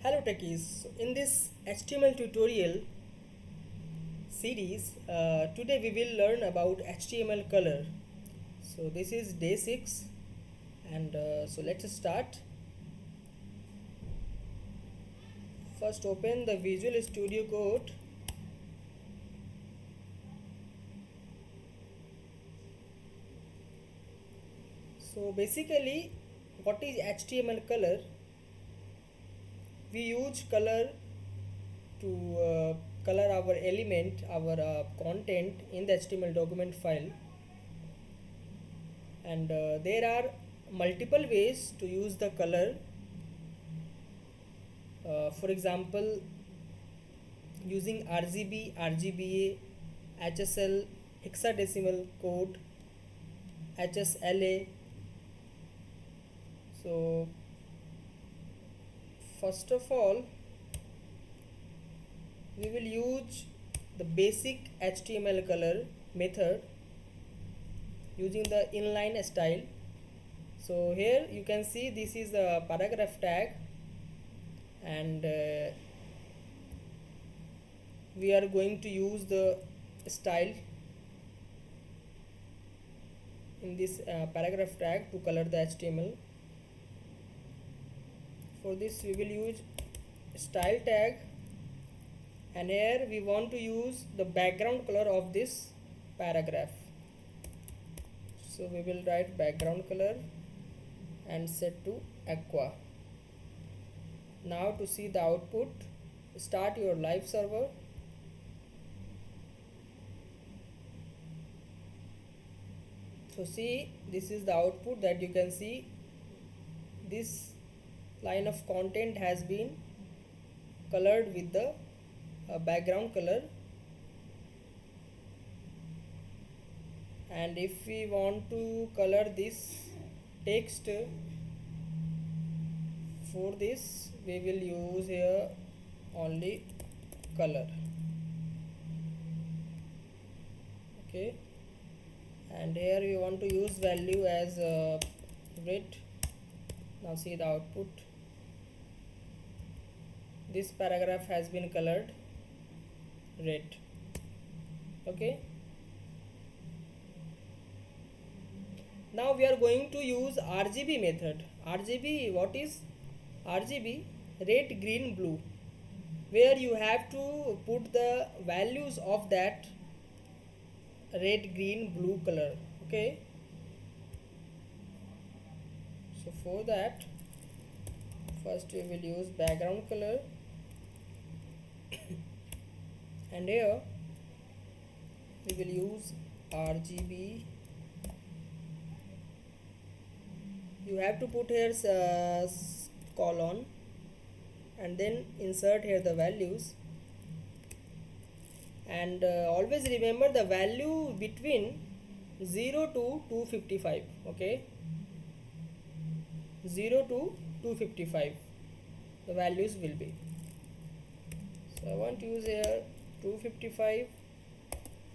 Hello techies. So in this HTML tutorial series, today we will learn about HTML color. So this is day 6 and so let's start. First open the Visual Studio Code. So basically what is HTML color? We use color to color our element, our content in the HTML document file, and there are multiple ways to use the color. For example, using RGB, RGBA, HSL hexadecimal code, HSLA. So first of all, we will use the basic HTML color method using the inline style. So here you can see this is the paragraph tag, and we are going to use the style in this paragraph tag to color the HTML. For this we will use style tag, and here we want to use the background color of this paragraph. So we will write background color and set to aqua. Now to see the output, start your live server. So see, this is the output that you can see. This line of content has been colored with the background color, and if we want to color this text, for this we will use here only color. Okay, and here we want to use value as red. Now see the output. This paragraph has been colored red. Okay, now we are going to use RGB method. RGB, what is RGB? Red, green, blue, where you have to put the values of that red, green, blue color. Okay, so for that, first we will use background color and here we will use RGB. You have to put here colon and then insert here the values, and always remember the value between 0 to 255. Okay, 0 to 255 the values will be. So I want to use here 255,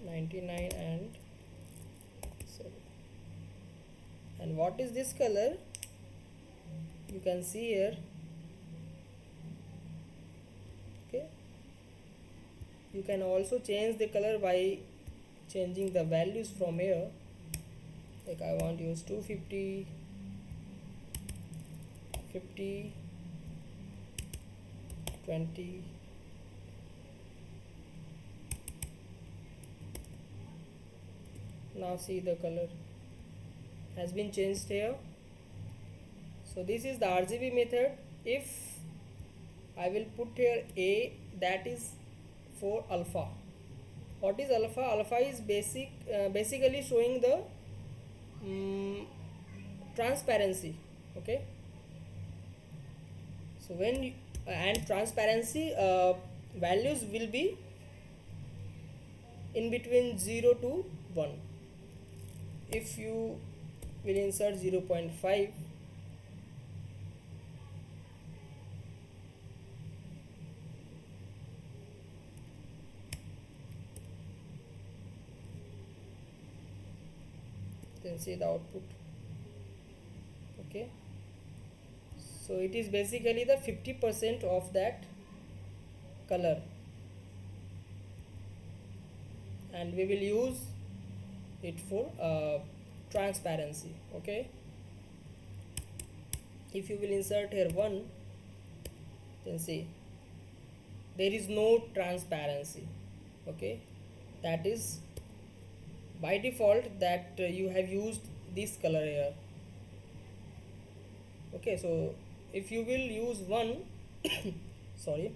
99 and 7. And what is this color? You can see here. Okay, you can also change the color by changing the values from here. Like I want to use 250, 50, 20. Now see the color has been changed here. So this is the RGB method. If I will put here A, that is for alpha. What is alpha? Alpha is basically showing the transparency. Okay, so when you, and transparency values will be in between 0 to 1. If you will insert 0.5, then see the output. Okay, So it is basically the 50% of that color, and we will use it for transparency. Okay, if you will insert here 1, then see there is no transparency. Okay, that is by default that you have used this color here. Okay, so if you will use 1 sorry,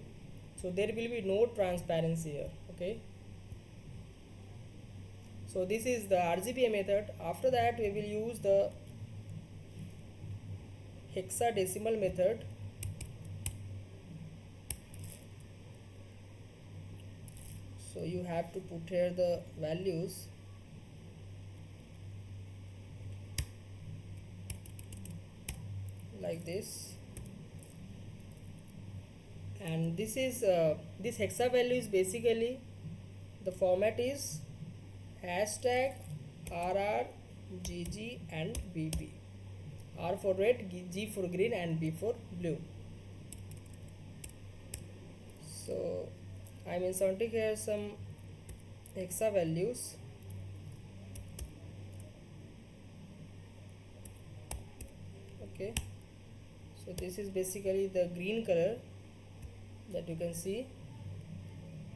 so there will be no transparency here. Okay, so this is the RGBA method. After that we will use the hexadecimal method. So you have to put here the values like this, and this is this hexa value is basically, the format is hashtag RR, GG and BB. R for red, G for green and B for blue. So I am inserting here some hexa values. Okay, so this is basically the green color that you can see.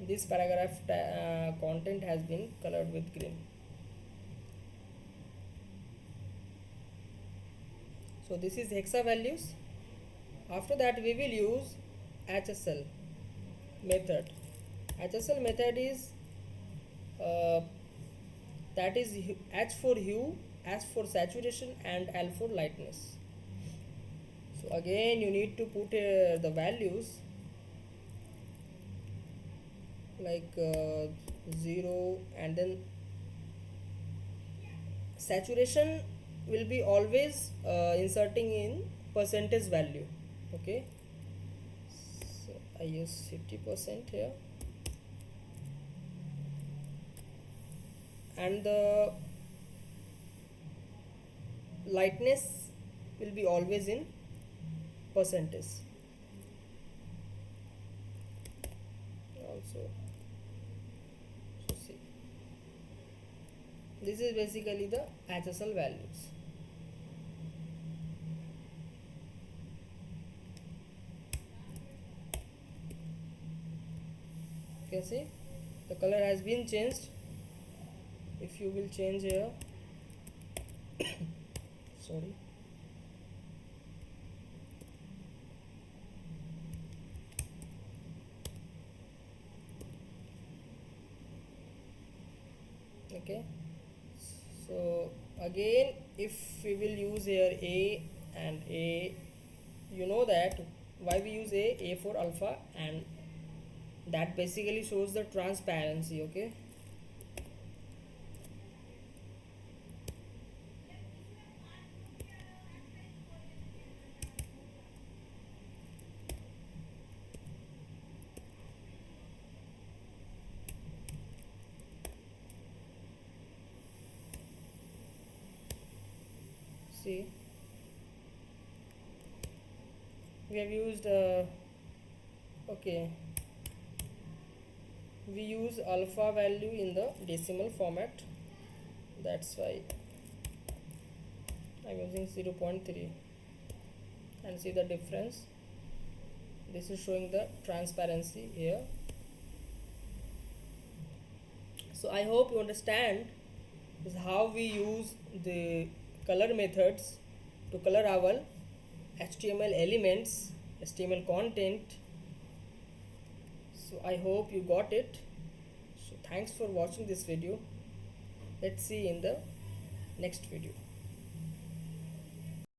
This paragraph content has been colored with green. So this is hexa values. After that we will use HSL method. HSL method is that is H for hue, S for saturation and L for lightness. So again you need to put the values like 0, and then saturation will be always inserting in percentage value. Okay, so I use 50% here, and the lightness will be always in percentage also. So see, this is basically the HSL values. You can see the color has been changed. If you will change here sorry, okay, so again if we will use here A and A, you know that why we use A for alpha, and that basically shows the transparency. Okay, see we have used okay, we use alpha value in the decimal format, that's why I'm using 0.3, and see the difference. This is showing the transparency here. So I hope you understand is how we use the color methods to color our HTML elements, HTML content. So I hope you got it. So thanks for watching this video. Let's see in the next video.